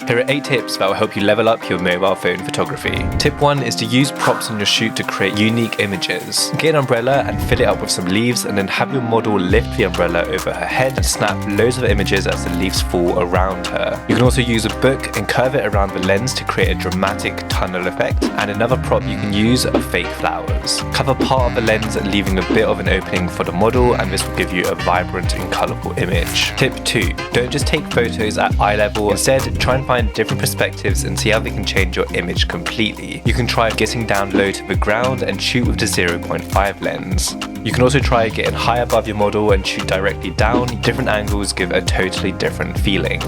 Here are 8 tips that will help you level up your mobile phone photography. Tip 1 is to use props on your shoot to create unique images. Get an umbrella and fill it up with some leaves, and then have your model lift the umbrella over her head and snap loads of images as the leaves fall around her. You can also use a book and curve it around the lens to create a dramatic tunnel effect, and another prop you can use are fake flowers. Cover part of the lens, leaving a bit of an opening for the model, and this will give you a vibrant and colourful image. Tip 2. Don't just take photos at eye level. Instead, try and find different perspectives and see how they can change your image completely. You can try getting down low to the ground and shoot with the 0.5 lens. You can also try getting high above your model and shoot directly down. Different angles give a totally different feeling.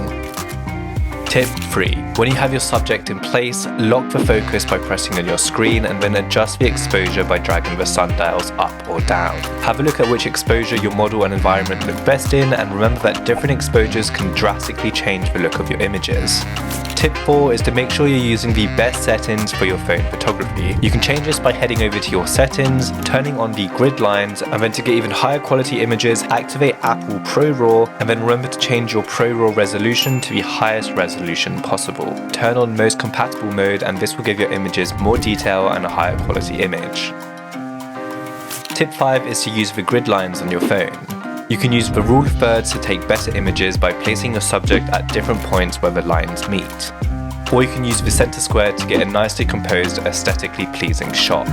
Tip 3. When you have your subject in place, lock the focus by pressing on your screen and then adjust the exposure by dragging the sundials up or down. Have a look at which exposure your model and environment look best in, and remember that different exposures can drastically change the look of your images. Tip 4 is to make sure you're using the best settings for your phone photography. You can change this by heading over to your settings, turning on the grid lines, and then to get even higher quality images, activate Apple ProRAW, and then remember to change your ProRAW resolution to the highest resolution possible. Turn on most compatible mode, and this will give your images more detail and a higher quality image. Tip 5 is to use the grid lines on your phone. You can use the rule of thirds to take better images by placing your subject at different points where the lines meet. Or you can use the center square to get a nicely composed, aesthetically pleasing shot.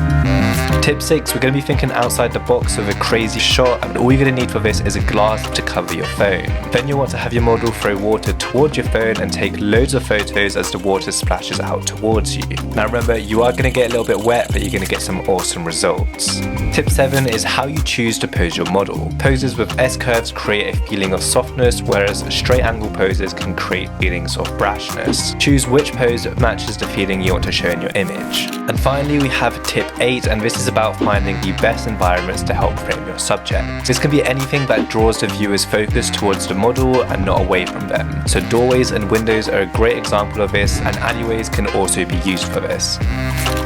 Tip 6, we're going to be thinking outside the box with a crazy shot, and all you're going to need for this is a glass to cover your phone. Then you'll want to have your model throw water towards your phone and take loads of photos as the water splashes out towards you. Now remember, you are going to get a little bit wet, but you're going to get some awesome results. Tip 7 is how you choose to pose your model. Poses with S-curves create a feeling of softness, whereas straight angle poses can create feelings of brashness. Choose which pose matches the feeling you want to show in your image. And finally, we have tip 8, and this is about finding the best environments to help frame your subject. This can be anything that draws the viewer's focus towards the model and not away from them. So doorways and windows are a great example of this, and alleyways can also be used for this.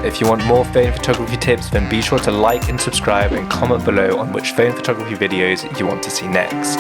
If you want more phone photography tips, then be sure to like and subscribe and comment below on which phone photography videos you want to see next.